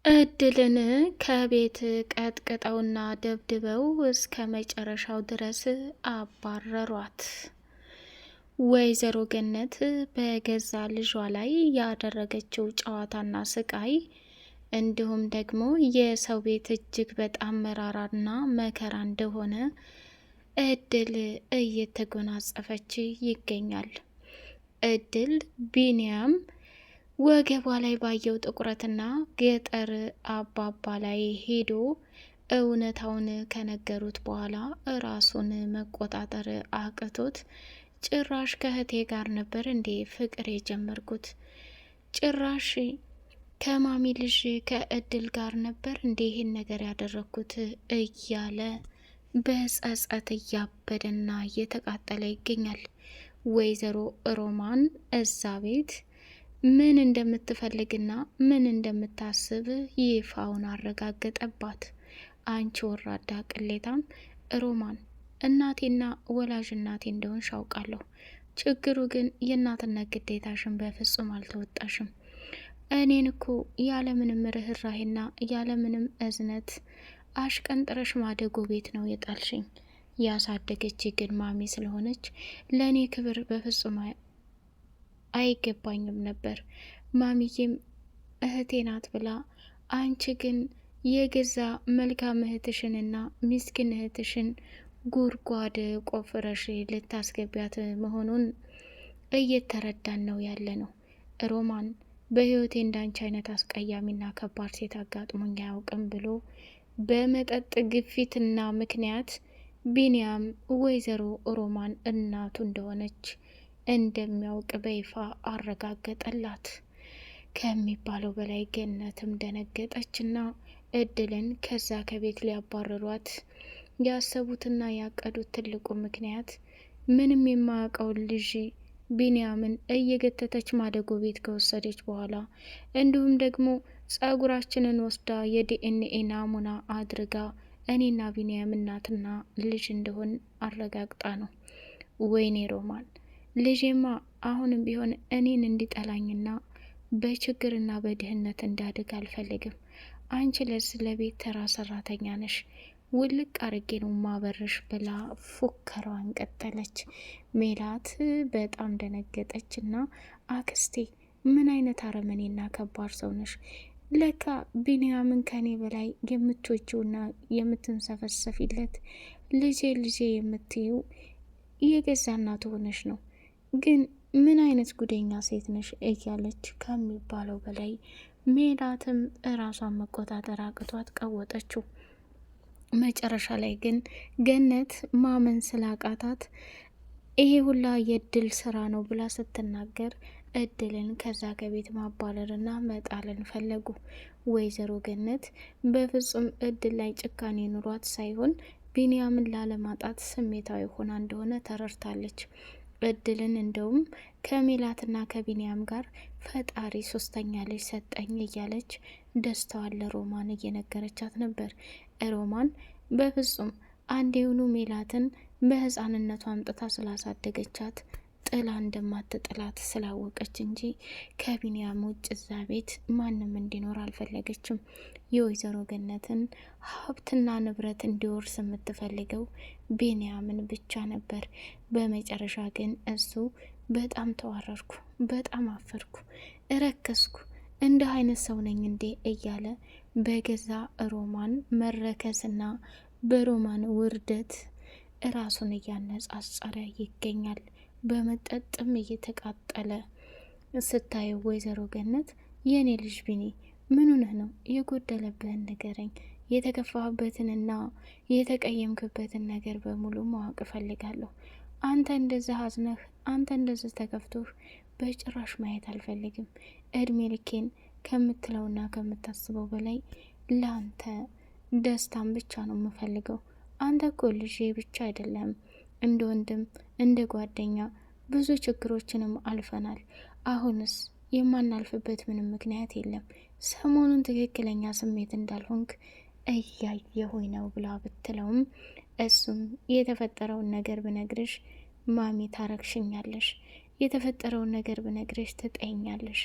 እድልን ከቤት ቀጥቅጠውና ደብድበው እስከ መጨረሻው ድረስ አባረሯት። ወይዘሮ ገነት በገዛ ልጇ ላይ ያደረገችው ጨዋታና ስቃይ እንዲሁም ደግሞ የሰው ቤት እጅግ በጣም መራራና መከራ እንደሆነ እድል እየተጎናጸፈች ይገኛል። እድል ቢኒያም ወገቧ ላይ ባየው ጥቁረትና ገጠር አባባ ላይ ሄዶ እውነታውን ከነገሩት በኋላ ራሱን መቆጣጠር አቅቶት ጭራሽ ከእህቴ ጋር ነበር እንዴ ፍቅር የጀመርኩት? ጭራሽ ከማሚ ልጅ ከእድል ጋር ነበር እንዴ ይህን ነገር ያደረግኩት? እያለ በጸጸት እያበደና እየተቃጠለ ይገኛል። ወይዘሮ ሮማን እዛ ቤት ምን እንደምትፈልግና ምን እንደምታስብ ይፋውን አረጋገጠባት። አንቺ ወራዳ ቅሌታም ሮማን፣ እናቴና ወላጅ እናቴ እንደሆንሽ አውቃለሁ። ችግሩ ግን የእናትነት ግዴታሽን በፍጹም አልተወጣሽም። እኔን እኮ ያለምንም ርኅራሄና ያለምንም እዝነት አሽቀንጥረሽ ማደጎ ቤት ነው የጣልሽኝ። ያሳደገች ግን ማሚ ስለሆነች ለእኔ ክብር በፍጹም አይገባኝም ነበር። ማሚዬም እህቴ ናት ብላ፣ አንቺ ግን የገዛ መልካም እህትሽንና ሚስኪን እህትሽን ጉድጓድ ቆፍረሽ ልታስገቢያት መሆኑን እየተረዳን ነው ያለ ነው። ሮማን በህይወቴ እንዳንቺ አይነት አስቀያሚና ከባድ ሴት አጋጥሞኝ አያውቅም ብሎ በመጠጥ ግፊትና ምክንያት ቢኒያም ወይዘሮ ሮማን እናቱ እንደሆነች እንደሚያውቅ በይፋ አረጋገጠላት። ከሚባለው በላይ ገነትም ደነገጠችና እድልን ከዛ ከቤት ሊያባረሯት ያሰቡትና ያቀዱት ትልቁ ምክንያት ምንም የማያውቀውን ልጅ ቢንያምን እየገተተች ማደጎ ቤት ከወሰደች በኋላ እንዲሁም ደግሞ ጸጉራችንን ወስዳ የዲኤንኤ ናሙና አድርጋ እኔና ቢንያም እናትና ልጅ እንደሆን አረጋግጣ ነው። ወይኔ ሮማን፣ ልጄማ አሁንም ቢሆን እኔን እንዲጠላኝና በችግርና በድህነት እንዳድግ አልፈልግም። አንቺ ለዚህ ለቤት ተራ ሰራተኛ ነሽ፣ ውልቅ አርጌ ነው ማበረሽ ብላ ፉከሯን ቀጠለች። ሜላት በጣም ደነገጠችና አክስቴ ምን አይነት አረመኔና ከባድ ሰው ነሽ? ለካ ቢንያምን ከኔ በላይ የምትወጂውና የምትንሰፈሰፊለት ልጄ ልጄ የምትዩ የገዛ እናቱ ሆነሽ ነው። ግን ምን አይነት ጉደኛ ሴት ነሽ? እያለች ከሚባለው በላይ ሜላትም እራሷን መቆጣጠር አቅቷት ቀወጠችው። መጨረሻ ላይ ግን ገነት ማመን ስላቃታት ይሄ ሁላ የእድል ስራ ነው ብላ ስትናገር እድልን ከዛ ከቤት ማባረርና መጣልን ፈለጉ። ወይዘሮ ገነት በፍጹም እድል ላይ ጭካኔ ኑሯት ሳይሆን ቢንያምን ላለማጣት ስሜታዊ ሆና እንደሆነ ተረድታለች። እድልን እንደውም ከሜላትና ከቢንያም ጋር ፈጣሪ ሶስተኛ ልጅ ሰጠኝ እያለች ደስታዋን ለሮማን እየነገረቻት ነበር። ሮማን በፍጹም አንዴውኑ ሜላትን በህፃንነቷ አምጥታ ስላሳደገቻት ጥላ እንደማትጥላት ስላወቀች እንጂ ከቢንያም ውጭ እዛ ቤት ማንም እንዲኖር አልፈለገችም። የወይዘሮ ገነትን ሀብትና ንብረት እንዲወርስ የምትፈልገው ቢንያምን ብቻ ነበር። በመጨረሻ ግን እሱ በጣም ተዋረርኩ፣ በጣም አፈርኩ፣ እረከስኩ፣ እንደ አይነት ሰው ነኝ እንዴ እያለ በገዛ ሮማን መረከስና በሮማን ውርደት ራሱን እያነጻጸረ ይገኛል። በመጠጥም እየተቃጠለ ስታየው ወይዘሮ ገነት የኔ ልጅ ቢኒ ምን ሆነህ ነው? የጎደለብህን ንገረኝ። የተከፋህበትንና የተቀየምክበትን ነገር በሙሉ ማወቅ እፈልጋለሁ። አንተ እንደዚህ አዝነህ፣ አንተ እንደዚህ ተከፍቶህ በጭራሽ ማየት አልፈልግም። እድሜ ልኬን ከምትለውና ከምታስበው በላይ ለአንተ ደስታን ብቻ ነው የምፈልገው። አንተ እኮ ልጄ ብቻ አይደለም፣ እንደ ወንድም እንደ ጓደኛ ብዙ ችግሮችንም አልፈናል። አሁንስ የማናልፍበት ምንም ምክንያት የለም። ሰሞኑን ትክክለኛ ስሜት እንዳልሆንክ እያየሁኝ ነው ብላ ብትለውም እሱም የተፈጠረውን ነገር ብነግርሽ ማሚ ታረግሽኛለሽ፣ የተፈጠረውን ነገር ብነግርሽ ትጠይኛለሽ።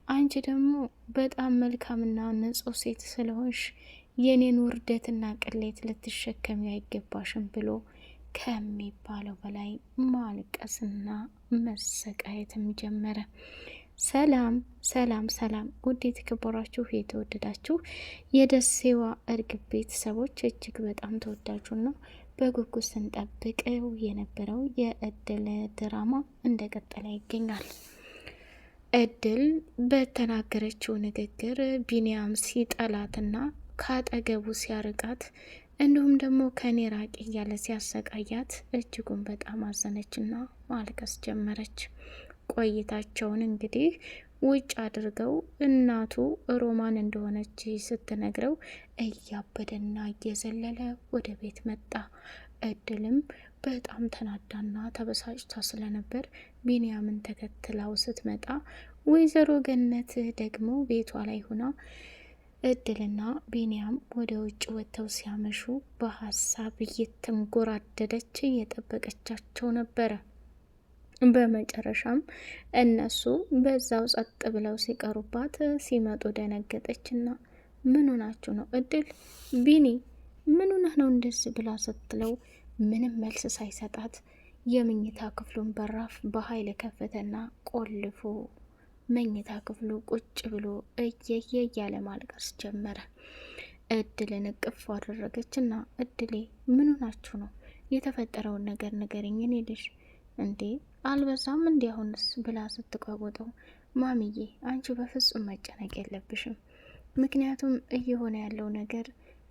አንቺ ደግሞ በጣም መልካምና ንጹሕ ሴት ስለሆንሽ የኔን ውርደትና ቅሌት ልትሸከሚ አይገባሽም ብሎ ከሚባለው በላይ ማልቀስና መሰቃየትም ጀመረ። ሰላም ሰላም ሰላም! ውድ የተከበራችሁ የተወደዳችሁ የደሴዋ እርግብ ቤተሰቦች እጅግ በጣም ተወዳጁና በጉጉት ስንጠብቀው የነበረው የእድል ድራማ እንደቀጠለ ይገኛል። እድል በተናገረችው ንግግር ቢኒያም ሲጠላትና ካጠገቡ ሲያርቃት እንዲሁም ደግሞ ከኔ ራቂ እያለ ሲያሰቃያት እጅጉን በጣም አዘነችና ማልቀስ ጀመረች። ቆይታቸውን እንግዲህ ውጭ አድርገው እናቱ ሮማን እንደሆነች ስትነግረው እያበደና እየዘለለ ወደ ቤት መጣ። እድልም በጣም ተናዳና ተበሳጭታ ስለነበር ቢንያምን ተከትላው ስትመጣ ወይዘሮ ገነት ደግሞ ቤቷ ላይ ሆና እድልና ቢንያም ወደ ውጭ ወጥተው ሲያመሹ በሀሳብ እየተንጎራደደች እየጠበቀቻቸው ነበረ። በመጨረሻም እነሱ በዛው ጸጥ ብለው ሲቀሩባት ሲመጡ ደነገጠችና ምን ሆናችሁ ነው እድል ቢኒ ምን ሆነህ ነው እንደዚህ ብላ ስትለው ምንም መልስ ሳይሰጣት የመኝታ ክፍሉን በራፍ በኃይል ከፈተና ቆልፎ መኝታ ክፍሉ ቁጭ ብሎ እየየ እያለ ማልቀስ ጀመረ። እድልን እቅፍ አደረገችና እድሌ ምን ሆናችሁ ነው? የተፈጠረውን ነገር ንገሪኝ እኔ ልጅ እንዴ አልበዛም እንዲ አሁንስ ብላ ስትቋወጠው ማሚዬ አንቺ በፍጹም መጨነቅ የለብሽም። ምክንያቱም እየሆነ ያለው ነገር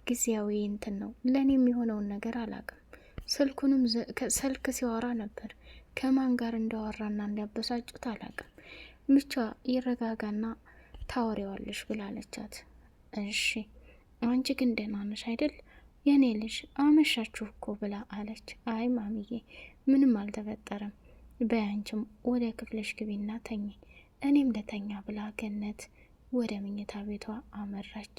ጊዜያዊ እንትን ነው። ለእኔ የሚሆነውን ነገር አላቅም። ስልኩንም ስልክ ሲያወራ ነበር። ከማን ጋር እንዳወራና እንዲያበሳጩት አላቅም። ብቻ ይረጋጋና ታወሪዋለሽ ብላለቻት። እሺ አንቺ ግን ደህና ነሽ አይደል? የኔ ልጅ አመሻችሁ እኮ ብላ አለች። አይ ማሚዬ ምንም አልተፈጠረም። በያንችም ወደ ክፍለሽ ግቢና ተኝ፣ እኔም ለተኛ ብላ ገነት ወደ መኝታ ቤቷ አመራች።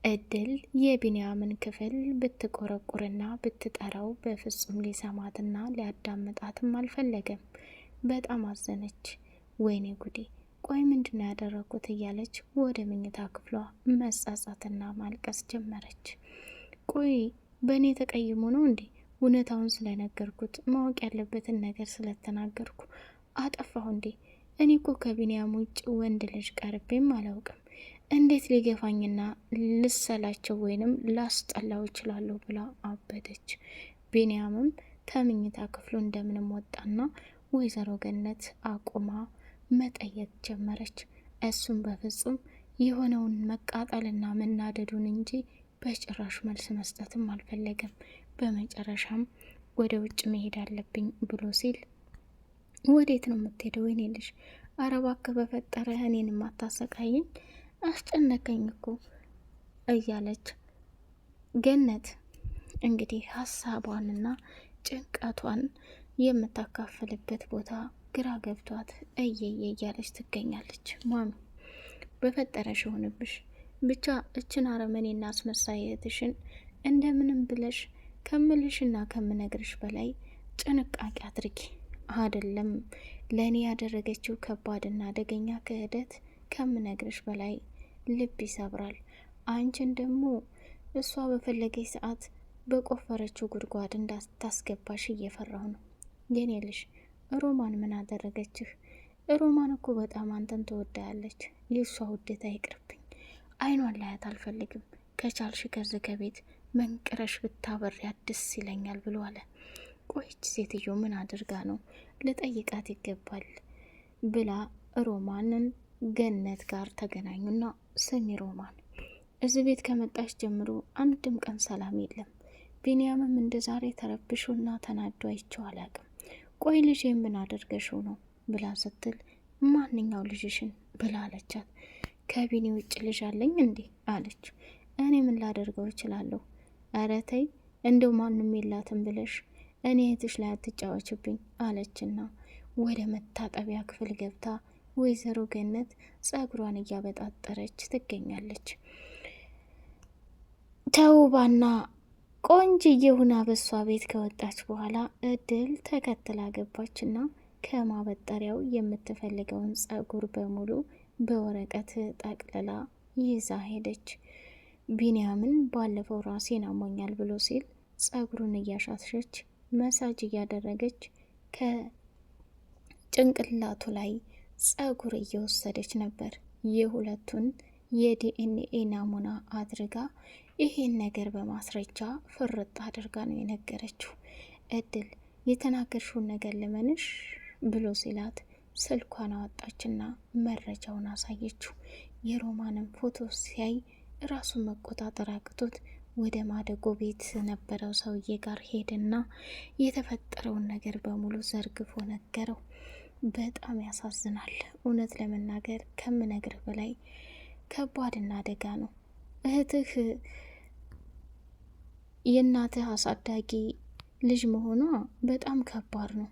እድል የቢንያምን ክፍል ብትቆረቁርና ብትጠራው በፍጹም ሊሰማትና ሊያዳምጣትም አልፈለገም። በጣም አዘነች። ወይኔ ጉዴ ቆይ ምንድነው ያደረኩት እያለች ወደ መኝታ ክፍሏ መጻጻትና ማልቀስ ጀመረች። ቆይ በእኔ ተቀይሞ ነው እንዴ? እውነታውን ስለነገርኩት ማወቅ ያለበትን ነገር ስለተናገርኩ አጠፋሁ እንዴ? እኔ እኮ ከቢንያም ውጭ ወንድ ልጅ ቀርቤም አላውቅም። እንዴት ሊገፋኝና ልሰላቸው ወይንም ላስጠላው ይችላለሁ ብላ አበደች። ቢንያምም ከመኝታ ክፍሉ እንደምንም ወጣና ወይዘሮ ገነት አቁማ መጠየቅ ጀመረች። እሱም በፍጹም የሆነውን መቃጠልና መናደዱን እንጂ በጭራሽ መልስ መስጠትም አልፈለገም። በመጨረሻም ወደ ውጭ መሄድ አለብኝ ብሎ ሲል ወዴት ነው የምትሄደው? ወይኔ ልጅ ኧረ እባክህ በፈጠረ እኔን ማታሰቃየኝ፣ አስጨነቀኝ እኮ እያለች ገነት እንግዲህ ሀሳቧንና ጭንቀቷን የምታካፍልበት ቦታ ግራ ገብቷት እየየ እያለች ትገኛለች። ማሚ በፈጠረሽ ሆንብሽ ብቻ እችን አረመኔና አስመሳይ እህትሽን እንደምንም ብለሽ ከምልሽና ከምነግርሽ በላይ ጥንቃቄ አድርጊ። አይደለም ለእኔ ያደረገችው ከባድና አደገኛ ክህደት ከምነግርሽ በላይ ልብ ይሰብራል። አንቺን ደግሞ እሷ በፈለገች ሰዓት በቆፈረችው ጉድጓድ እንዳታስገባሽ እየፈራሁ ነው። የኔ ልጅ ሮማን ምን አደረገችህ? ሮማን እኮ በጣም አንተን ትወዳለች። የእሷ ውዴታ ይቅርብኝ። አይኗን ላያት አልፈልግም። ከቻልሽ ከዚህ ከቤት መንቅረሽ ብታበሪያት ደስ ይለኛል ብሎ አለ። ቆይች ሴትዮ ምን አድርጋ ነው? ልጠይቃት ይገባል ብላ ሮማንን ገነት ጋር ተገናኙና ስሚ ሮማን፣ እዚህ ቤት ከመጣሽ ጀምሮ አንድም ቀን ሰላም የለም። ቢንያምም እንደ ዛሬ ተረብሾና ተናዶ አይቼው አላቅም። ቆይ ልጅ ምን አድርገሽው ነው ብላ ስትል ማንኛው ልጅሽን ብላ አለቻት። ከቢኒ ውጭ ልጅ አለኝ እንዴ አለች። እኔ ምን ላደርገው እችላለሁ? ኧረ ተይ እንደው ማንም የላትም ብለሽ እኔ እህትሽ ላይ አትጫወችብኝ አለችና ወደ መታጠቢያ ክፍል ገብታ ወይዘሮ ገነት ጸጉሯን እያበጣጠረች ትገኛለች። ተውባና ቆንጅዬ ሁና በሷ ቤት ከወጣች በኋላ እድል ተከትላ ገባችና ከማበጠሪያው የምትፈልገውን ጸጉር በሙሉ በወረቀት ጠቅልላ ይዛ ሄደች። ቢንያምን ባለፈው ራሴን አሞኛል ብሎ ሲል ጸጉሩን እያሻሸች መሳጅ እያደረገች ከጭንቅላቱ ላይ ጸጉር እየወሰደች ነበር። የሁለቱን የዲኤንኤ ናሙና አድርጋ ይሄን ነገር በማስረጃ ፍርጥ አድርጋ ነው የነገረችው። እድል የተናገርሽውን ነገር ልመንሽ ብሎ ሲላት ስልኳን አወጣችና መረጃውን አሳየችው። የሮማንን ፎቶ ሲያይ ራሱን መቆጣጠር አቅቶት ወደ ማደጎ ቤት ነበረው ሰውዬ ጋር ሄደና የተፈጠረውን ነገር በሙሉ ዘርግፎ ነገረው። በጣም ያሳዝናል። እውነት ለመናገር ከምነግርህ በላይ ከባድና አደጋ ነው። እህትህ የእናትህ አሳዳጊ ልጅ መሆኗ በጣም ከባድ ነው።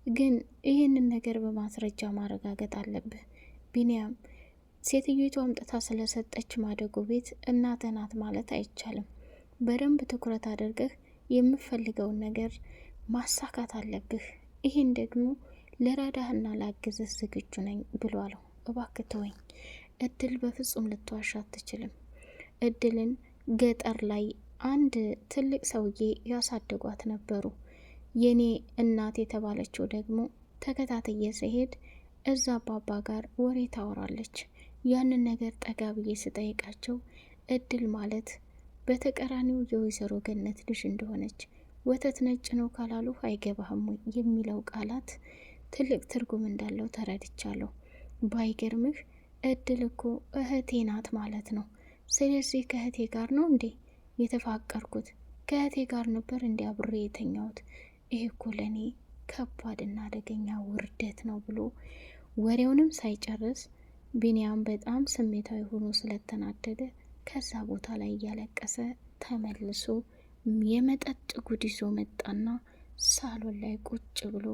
ግን ይህንን ነገር በማስረጃ ማረጋገጥ አለብህ ቢንያም። ሴትዮቱ አምጥታ ስለሰጠች ማደጎ ቤት እናትህ ናት ማለት አይቻልም። በደንብ ትኩረት አድርገህ የምፈልገውን ነገር ማሳካት አለብህ። ይህን ደግሞ ልረዳህና ላግዝህ ዝግጁ ነኝ ብሎ አለው። እባክህ ተወኝ። እድል በፍጹም ልትዋሽ አትችልም። እድልን ገጠር ላይ አንድ ትልቅ ሰውዬ ያሳደጓት ነበሩ። የኔ እናት የተባለችው ደግሞ ተከታትዬ ስሄድ እዛ አባባ ጋር ወሬ ታወራለች። ያንን ነገር ጠጋ ብዬ ስጠይቃቸው እድል ማለት በተቀራኒው የወይዘሮ ገነት ልጅ እንደሆነች፣ ወተት ነጭ ነው ካላሉ አይገባህም የሚለው ቃላት ትልቅ ትርጉም እንዳለው ተረድቻለሁ። ባይገርምህ እድል እኮ እህቴ ናት ማለት ነው። ስለዚህ ከእህቴ ጋር ነው እንዴ የተፋቀርኩት? ከእህቴ ጋር ነበር እንዲ አብሬ የተኛሁት። ይህ እኮ ለእኔ ከባድና አደገኛ ውርደት ነው ብሎ ወሬውንም ሳይጨርስ ቢንያም በጣም ስሜታዊ ሆኖ ስለተናደደ ከዛ ቦታ ላይ እያለቀሰ ተመልሶ የመጠጥ ጉድ ይዞ መጣና ሳሎን ላይ ቁጭ ብሎ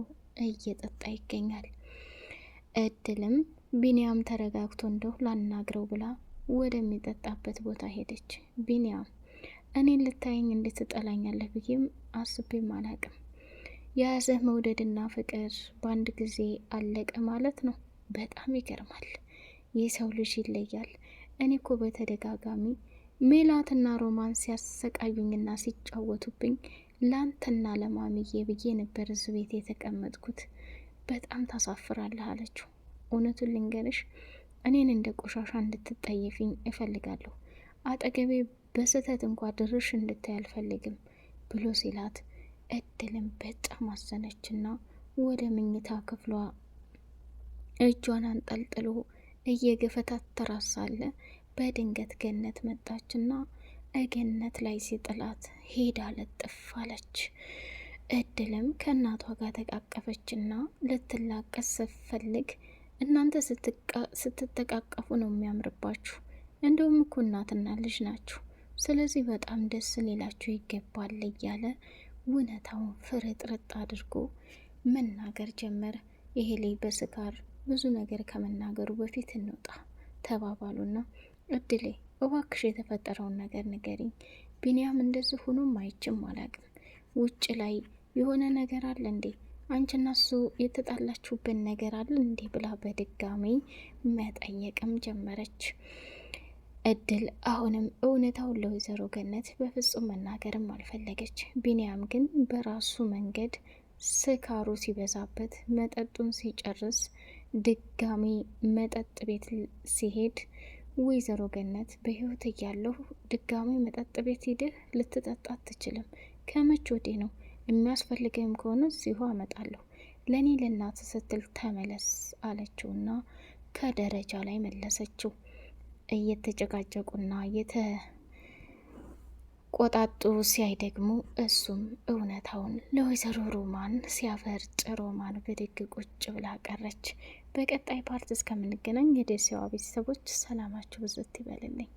እየጠጣ ይገኛል። እድልም ቢንያም ተረጋግቶ እንደው ላናግረው ብላ ወደሚጠጣበት ቦታ ሄደች። ቢንያም እኔን ልታየኝ እንዴት ትጠላኛለህ ብዬም አስቤም አላቅም። የያዘህ መውደድና ፍቅር በአንድ ጊዜ አለቀ ማለት ነው። በጣም ይገርማል። የሰው ልጅ ይለያል። እኔ እኮ በተደጋጋሚ ሜላትና ሮማን ሲያሰቃዩኝና ሲጫወቱብኝ ላንተና ለማሚዬ ብዬ ነበር እዚህ ቤት የተቀመጥኩት። በጣም ታሳፍራለህ አለችው። እውነቱን ልንገርሽ እኔን እንደ ቆሻሻ እንድትጠየፊኝ እፈልጋለሁ። አጠገቤ በስህተት እንኳ ድርሽ እንድታይ አልፈልግም ብሎ ሲላት እድልም በጣም አዘነችና ወደ መኝታ ክፍሏ እጇን አንጠልጥሎ እየገፈታተራት ሳለ በድንገት ገነት መጣችና ገነት ላይ ሲጥላት ሄዳ ለጥፍ አለች። እድልም ከእናቷ ጋር ተቃቀፈችና ልትላቀስ ስትፈልግ እናንተ ስትተቃቀፉ ነው የሚያምርባችሁ፣ እንደውም እኮ እናትና ልጅ ናችሁ፣ ስለዚህ በጣም ደስ ሊላችሁ ይገባል እያለ እውነታውን ፍርጥርጥ አድርጎ መናገር ጀመረ። ይሄ ላይ በስካር ብዙ ነገር ከመናገሩ በፊት እንውጣ ተባባሉና እድሌ እባክሽ የተፈጠረውን ነገር ንገሪኝ። ቢንያም እንደዚህ ሆኖም አይችም አላቅም። ውጭ ላይ የሆነ ነገር አለ እንዴ? አንቺና እሱ የተጣላችሁበት ነገር አለ እንዴ? ብላ በድጋሚ መጠየቅም ጀመረች። እድል አሁንም እውነታውን ለወይዘሮ ገነት በፍጹም መናገርም አልፈለገች። ቢንያም ግን በራሱ መንገድ ስካሩ ሲበዛበት መጠጡን ሲጨርስ ድጋሚ መጠጥ ቤት ሲሄድ ወይዘሮ ገነት በህይወት እያለሁ ድጋሚ መጠጥ ቤት ሂደህ ልትጠጣ አትችልም። ከመቼ ወዲህ ነው? የሚያስፈልገም ከሆነ እዚሁ አመጣለሁ። ለእኔ ለእናት ስትል ተመለስ አለችውና ከደረጃ ላይ መለሰችው። እየተጨቃጨቁና የተቆጣጡ ሲያይ ደግሞ እሱም እውነታውን ለወይዘሮ ሮማን ሲያፈርጥ ሮማን በድግ ቁጭ ብላ ቀረች። በቀጣይ ፓርት እስከምንገናኝ የደሴዋ ቤተሰቦች ሰላማችሁ ብዝት ይበልልኝ።